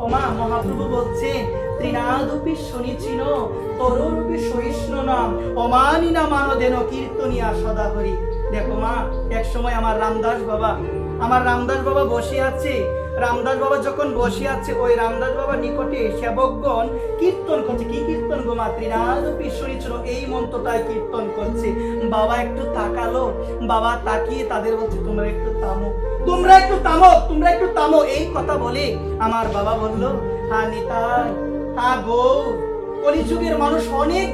ওমা মহাপ্রভু বলছেন ত্রিনাদপি শুনিছিল তরুরূপে সহিষ্ণু নাম অমানিনা মানদেন কীর্তনিয়া সদা হরি। দেখো মা, এক সময় আমার রামদাস বাবা বসে আছে। রামদাস বাবা যখন বসে আছে, ওই রামদাস বাবার নিকটে সেবকগণ কীর্তন করছে। কি কীর্তন গো মা? ত্রিনাদপি শুনিছিল, এই মন্ত্রটাই কীর্তন করছে। বাবা একটু তাকালো, বাবা তাকিয়ে তাদের বলছে তোমরা একটু থামো। এই কথা বলে আমার বাবা বলল, হ্যাঁ নিতাই, হ্যাঁ গৌর, কলিযুগের মানুষ অনেক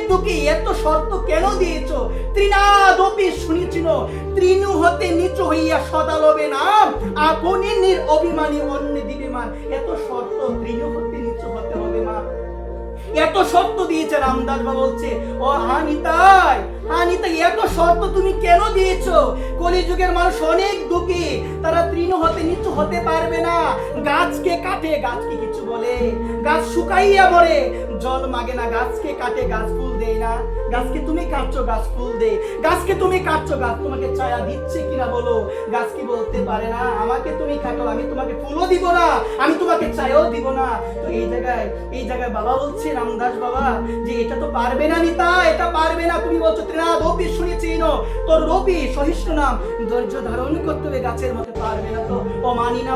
দুঃখী, এত শর্ত কেন দিয়েছো? ত্রিনাদপি শুনিছিল, ত্রিনু হতে নিচু হইয়া সদা লবে নাম, আপনি অভিমানী অন্য দিবে মান। এত শর্ত, ত্রিনু হতে নিচু হতে হবে মা, এত শর্ত দিয়েছে। রামদাস বাবা বলছে, ও হানিতাই, এত শর্ত তুমি কেন দিয়েছো? কলিযুগের মানুষ অনেক দুঃখী, তারা তৃণ হতে নিচু হতে পারবে না। গাছকে কাটে, গাছকে কিছু বলে, গাছ শুকাইয়া মরে, জল মাগে না। গাছকে কাটে, গাছ ফুল দেয় না। গাছকে তুমি কাটছো, গাছ ফুল দেয়। গাছকে তুমি কাটছো, গাছ তোমাকে ছায়া দিচ্ছে কিনা বলো? গাছ কি বলতে পারে না আমাকে তুমি কাটো, আমি তোমাকে ফুলও দিব না, আমি তোমাকে ছায়াও দিব না? তো এই জায়গায় বাবা বলছে, রামদাস বাবা, যে এটা তো পারবে না নিতা, এটা পারবে না। তুমি বলছো ত্রিনাদপি শুনেছিন তোর রবি সহিষ্ণু নাম, ধৈর্য ধারণ করতে হবে, গাছের মতো পারবে না। তো অমানিনা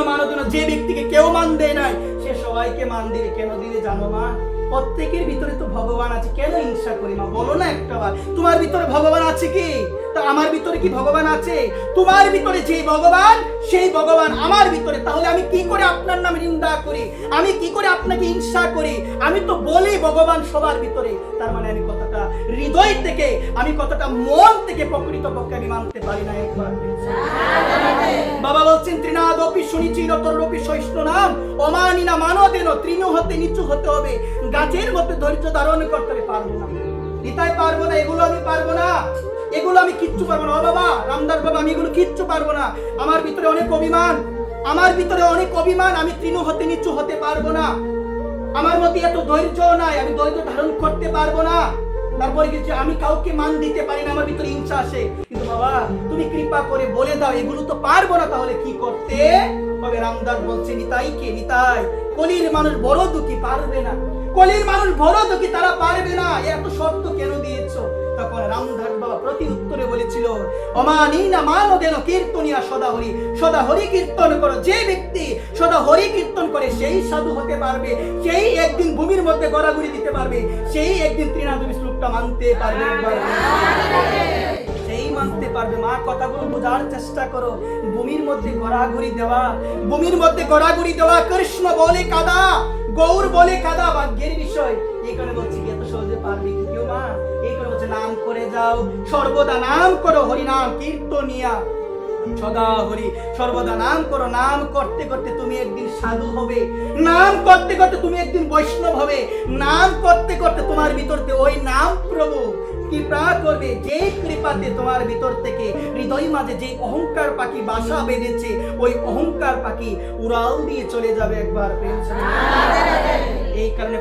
মানদেন, যে ব্যক্তিকে কেউ মান দেয় নাই, সে সবাইকে মান দিবে। কেন দিলে জানো মা? প্রত্যেকের ভিতরে তো ভগবান আছে। কেন হিংসা করি মা? বলো না একটাবার, তোমার ভিতরে ভগবান আছে কি? তা আমার ভিতরে কি ভগবান আছে? তোমার ভিতরে যে ভগবান, সেই ভগবান আমার ভিতরে। তাহলে আমি কি করে আপনার নামে নিন্দা করি? আমি কি করে আপনাকে হিংসা করি? আমি তো বলি ভগবান সবার ভিতরে। তার মানে আমি কথাটা হৃদয় থেকে, আমি কথাটা মন থেকে প্রকৃতপক্ষে আমি মানতে পারি না। একবার বাবা বলছেন, ত্রিনাদপি শুনিছিল তরুরূপে সহিষ্ণু নাম, অমানিনা মানদেন, তৃণ হতে নিচু হতে হবে, গাছের মধ্যে ধৈর্য ধারণ করতে হবে। পারবো না নিতাই, পারবো না, এগুলো আমি পারবো না, এগুলো আমি কিচ্ছু পারবো না। ও বাবা রামদাস বাবা, আমি এগুলো কিচ্ছু পারবো না। আমার ভিতরে অনেক অভিমান, আমি তৃণ হতে নিচু হতে পারবো না। আমার মধ্যে এত ধৈর্য নাই, আমি ধৈর্য ধারণ করতে পারবো না। তারপরে কিছু আমি কাউকে মান দিতে পারি না, আমার ভিতরে হিংসা আসে। কিন্তু বাবা তুমি কৃপা করে বলে দাও, এগুলো তো পারবো না, তাহলে কি করতে হবে? রামদাস বলছে, নিতাই, কলির মানুষ বড় দুঃখী, পারবে না। কলির মানুষ বড় দুঃখী, তারা পারবে না। এত শর্ত কেন দিয়েছো? তখন রামদাস বাবা প্রতি উত্তরে বলেছিল, অমানিনা মানদেন কীর্তনিয়া সদা হরি কীর্তন করো। যে ব্যক্তি সদা হরি কীর্তন করে, সেই সাধু হতে পারবে, সেই একদিন ভূমির মধ্যে গড়াগড়ি দিতে পারবে, সেই একদিন ত্রিনাদপি শ্লোকটা মানতে পারবে, সেই মানতে পারবে। মা কথাগুলো বোঝার চেষ্টা করো। ভূমির মধ্যে গড়াগড়ি দেওয়া, কৃষ্ণ বলে কাদা, গৌর বলে কাদা, ভাগ্যের বিষয়। এই কারণে বলছি কি এত সহজে পারবে কি কেউ মা? এই কারণে বলছে, নাম করে যাও, সর্বদা নাম করো, হরি নাম কীর্তনিয়া সদা হরি। সর্বদা নাম করো, নাম করতে করতে তুমি একদিন সাধু হবে, নাম করতে করতে তুমি একদিন বৈষ্ণব হবে, নাম করতে করতে তোমার ভিতরতে ওই নাম প্রভু কৃপা করবে। যে কৃপাতে তোমার ভিতর থেকে হৃদয় মাঝে যে অহংকার পাখি বাসা বেঁধেছে, ওই অহংকার পাখি উড়াল দিয়ে চলে যাবে একবার। এই কারণে